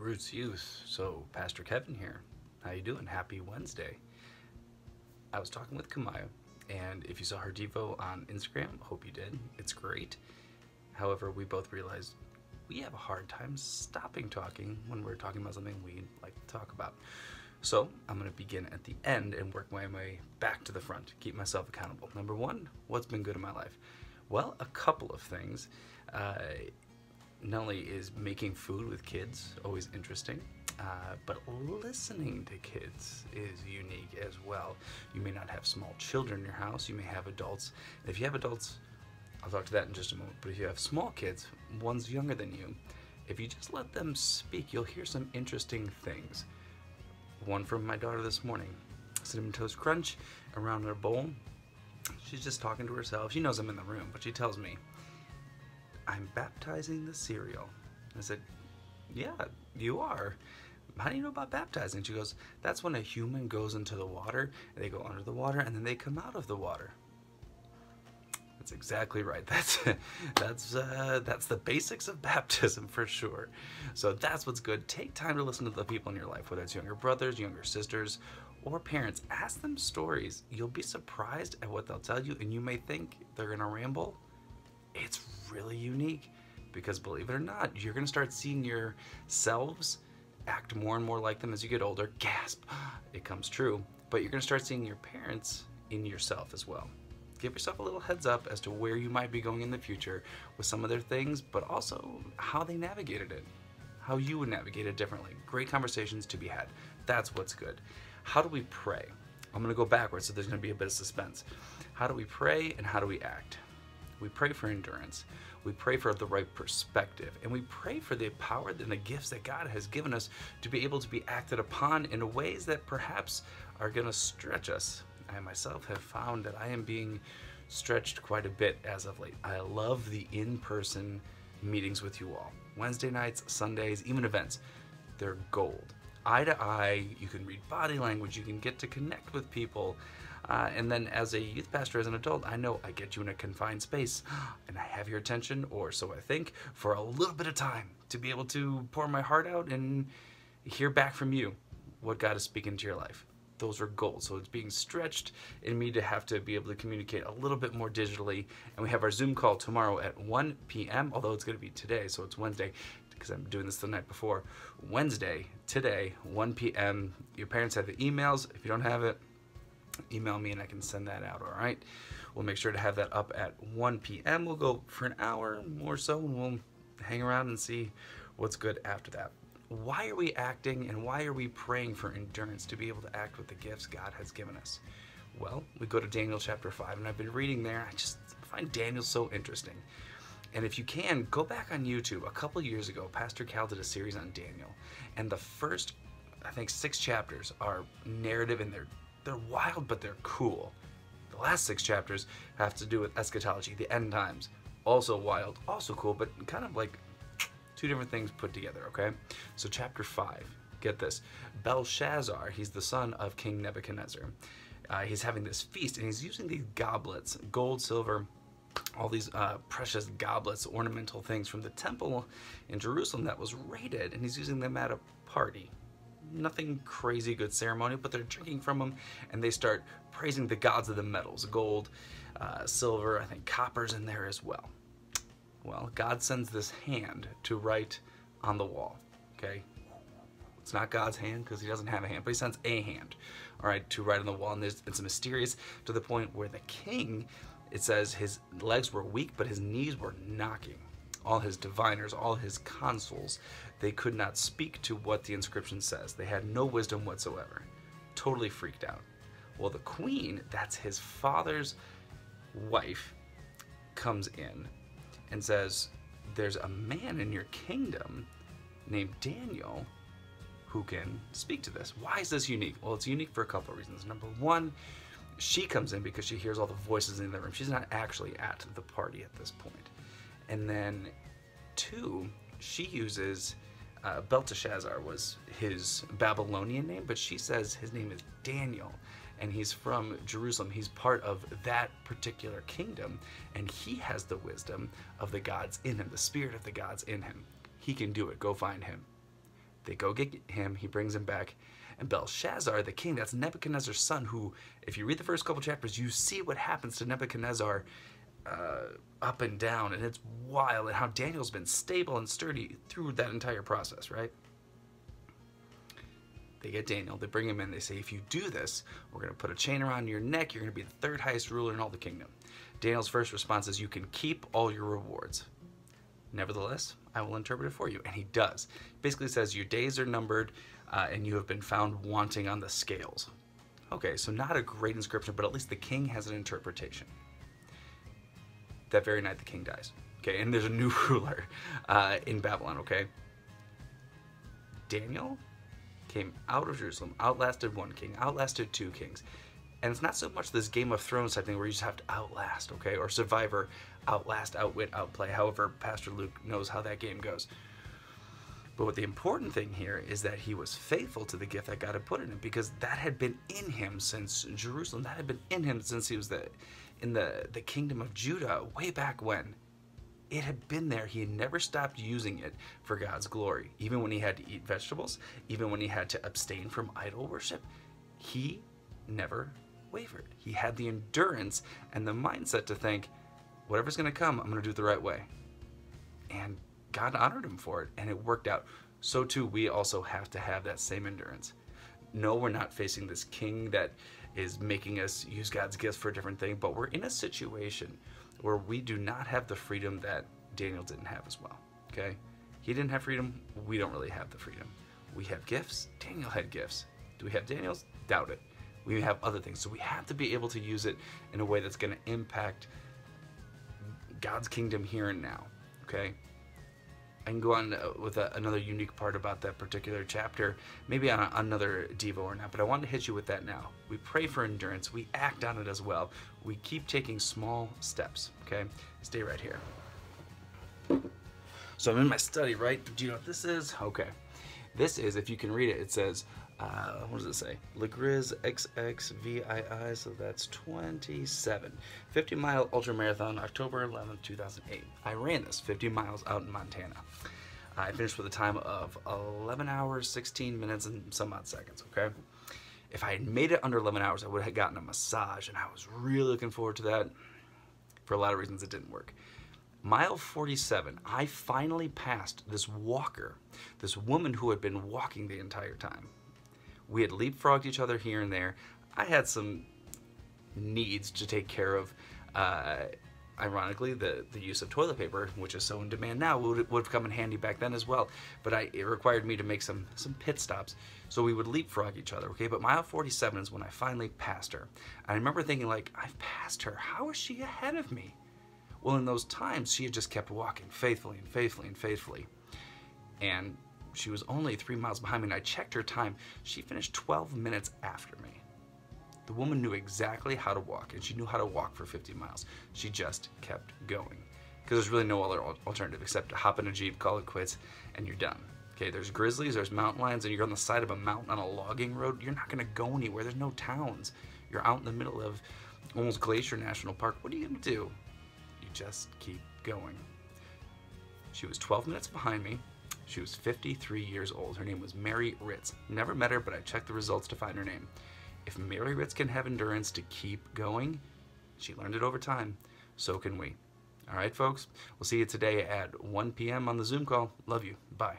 Roots Youth. So, Pastor Kevin here. How you doing? Happy Wednesday. I was talking with Kamaya, and if you saw her Devo on Instagram, hope you did. It's great. However, we both realized we have a hard time stopping talking when we're talking about something we like to talk about. So, I'm going to begin at the end and work my way back to the front to keep myself accountable. Number one, what's been good in my life? Well, a couple of things. Not only is making food with kids always interesting, but listening to kids is unique as well. You may not have small children in your house, you may have adults. If you have adults, I'll talk to that in just a moment, but if you have small kids, ones younger than you, if you just let them speak, you'll hear some interesting things. One from my daughter this morning, Cinnamon Toast Crunch around her bowl. She's just talking to herself. She knows I'm in the room, but she tells me, "I'm baptizing the cereal." I said, "Yeah, you are. How do you know about baptizing?" She goes, "That's when a human goes into the water, and they go under the water, and then they come out of the water." That's exactly right. That's the basics of baptism for sure. So that's what's good. Take time to listen to the people in your life, whether it's younger brothers, younger sisters, or parents. Ask them stories. You'll be surprised at what they'll tell you, and you may think they're gonna ramble. It's really unique because, believe it or not, you're going to start seeing yourselves act more and more like them as you get older. Gasp, it comes true. But you're going to start seeing your parents in yourself as well. Give yourself a little heads up as to where you might be going in the future with some of their things, but also how they navigated it, how you would navigate it differently. Great conversations to be had. That's what's good. How do we pray? I'm going to go backwards, so there's going to be a bit of suspense. How do we pray and how do we act? We pray for endurance. We pray for the right perspective. And we pray for the power and the gifts that God has given us to be able to be acted upon in ways that perhaps are going to stretch us. I myself have found that I am being stretched quite a bit as of late. I love the in-person meetings with you all. Wednesday nights, Sundays, even events. They're gold. Eye to eye, you can read body language, you can get to connect with people. And then as a youth pastor, as an adult, I know I get you in a confined space and I have your attention, or so I think, for a little bit of time to be able to pour my heart out and hear back from you what God is speaking to your life. Those are goals. So it's being stretched in me to have to be able to communicate a little bit more digitally. And we have our Zoom call tomorrow at 1 p.m., although it's going to be today, so it's Wednesday, because I'm doing this the night before. Wednesday, today, 1 p.m. Your parents have the emails. If you don't have it, email me and I can send that out, all right? We'll make sure to have that up at 1 p.m. We'll go for an hour or so, and we'll hang around and see what's good after that. Why are we acting and why are we praying for endurance to be able to act with the gifts God has given us? Well, we go to Daniel chapter 5, and I've been reading there. I just find Daniel so interesting. And if you can, go back on YouTube. A couple years ago, Pastor Cal did a series on Daniel, and the first, I think, 6 chapters are narrative, and they're wild, but they're cool. The last 6 chapters have to do with eschatology, the end times. Also wild, also cool, but kind of like 2 different things put together, okay? So chapter 5, get this. Belshazzar, he's the son of King Nebuchadnezzar. He's having this feast, and he's using these goblets, gold, silver, all these precious goblets, ornamental things from the temple in Jerusalem that was raided, and he's using them at a party. Nothing crazy good ceremony, but they're drinking from them, and they start praising the gods of the metals, gold, silver, I think copper's in there as well. Well, God sends this hand to write on the wall, okay? It's not God's hand because he doesn't have a hand, but he sends a hand, all right, to write on the wall, and it's mysterious to the point where the king, it says his legs were weak, but his knees were knocking. All his diviners, all his consuls, they could not speak to what the inscription says. They had no wisdom whatsoever. Totally freaked out. Well, the queen, that's his father's wife, comes in and says, "There's a man in your kingdom named Daniel who can speak to this." Why is this unique? Well, it's unique for a couple of reasons. Number one, she comes in because she hears all the voices in the room. She's not actually at the party at this point. And then 2, she uses, Belteshazzar was his Babylonian name, but she says his name is Daniel, and he's from Jerusalem. He's part of that particular kingdom, and he has the wisdom of the gods in him, the spirit of the gods in him. He can do it. Go find him. They go get him. He brings him back. And Belshazzar, the king, that's Nebuchadnezzar's son, who, if you read the first couple chapters, you see what happens to Nebuchadnezzar up and down. And it's wild. And how Daniel's been stable and sturdy through that entire process, right? They get Daniel. They bring him in. They say, if you do this, we're going to put a chain around your neck. You're going to be the third highest ruler in all the kingdom. Daniel's first response is, you can keep all your rewards. Nevertheless, I will interpret it for you. And he does. Basically says your days are numbered and you have been found wanting on the scales. Okay, so not a great inscription, but at least the king has an interpretation. That very night the king dies. Okay, and there's a new ruler in Babylon, okay? Daniel came out of Jerusalem, outlasted one king, outlasted two kings. And it's not so much this Game of Thrones type thing where you just have to outlast, okay? Or Survivor, outlast, outwit, outplay. However, Pastor Luke knows how that game goes. But what the important thing here is that he was faithful to the gift that God had put in him, because that had been in him since Jerusalem. That had been in him since he was in the kingdom of Judah way back when. It had been there. He had never stopped using it for God's glory. Even when he had to eat vegetables, even when he had to abstain from idol worship, he never wavered. He had the endurance and the mindset to think, whatever's going to come, I'm going to do it the right way. And God honored him for it, and it worked out. So too, we also have to have that same endurance. No, we're not facing this king that is making us use God's gifts for a different thing, but we're in a situation where we do not have the freedom that Daniel didn't have as well, okay? He didn't have freedom. We don't really have the freedom. We have gifts. Daniel had gifts. Do we have Daniel's? Doubt it. We have other things. So we have to be able to use it in a way that's going to impact God's kingdom here and now, okay? I can go on with another unique part about that particular chapter, maybe on another Devo or not, but I wanted to hit you with that now. We pray for endurance. We act on it as well. We keep taking small steps, okay? Stay right here. So I'm in my study, right? Do you know what this is? Okay. This is, if you can read it, it says, what does it say? Legriz XXVII, so that's 27. 50-mile ultramarathon, October 11th, 2008. I ran this 50 miles out in Montana. I finished with a time of 11 hours, 16 minutes, and some odd seconds, okay? If I had made it under 11 hours, I would have gotten a massage, and I was really looking forward to that. For a lot of reasons, it didn't work. Mile 47, I finally passed this walker, this woman who had been walking the entire time. We had leapfrogged each other here and there. I had some needs to take care of. Ironically, the use of toilet paper, which is so in demand now, would have come in handy back then as well. But it required me to make some pit stops. So we would leapfrog each other, okay? But mile 47 is when I finally passed her. I remember thinking, like, I've passed her. How is she ahead of me? Well, in those times, she had just kept walking faithfully and faithfully and faithfully. And she was only 3 miles behind me, and I checked her time. She finished 12 minutes after me. The woman knew exactly how to walk, and she knew how to walk for 50 miles. She just kept going. Because there's really no other alternative except to hop in a Jeep, call it quits, and you're done. Okay, there's grizzlies, there's mountain lions, and you're on the side of a mountain on a logging road. You're not going to go anywhere. There's no towns. You're out in the middle of almost Glacier National Park. What are you going to do? You just keep going. She was 12 minutes behind me. She was 53 years old. Her name was Mary Ritz. Never met her, but I checked the results to find her name. If Mary Ritz can have endurance to keep going, she learned it over time, so can we. All right, folks, we'll see you today at 1 p.m. on the Zoom call. Love you. Bye.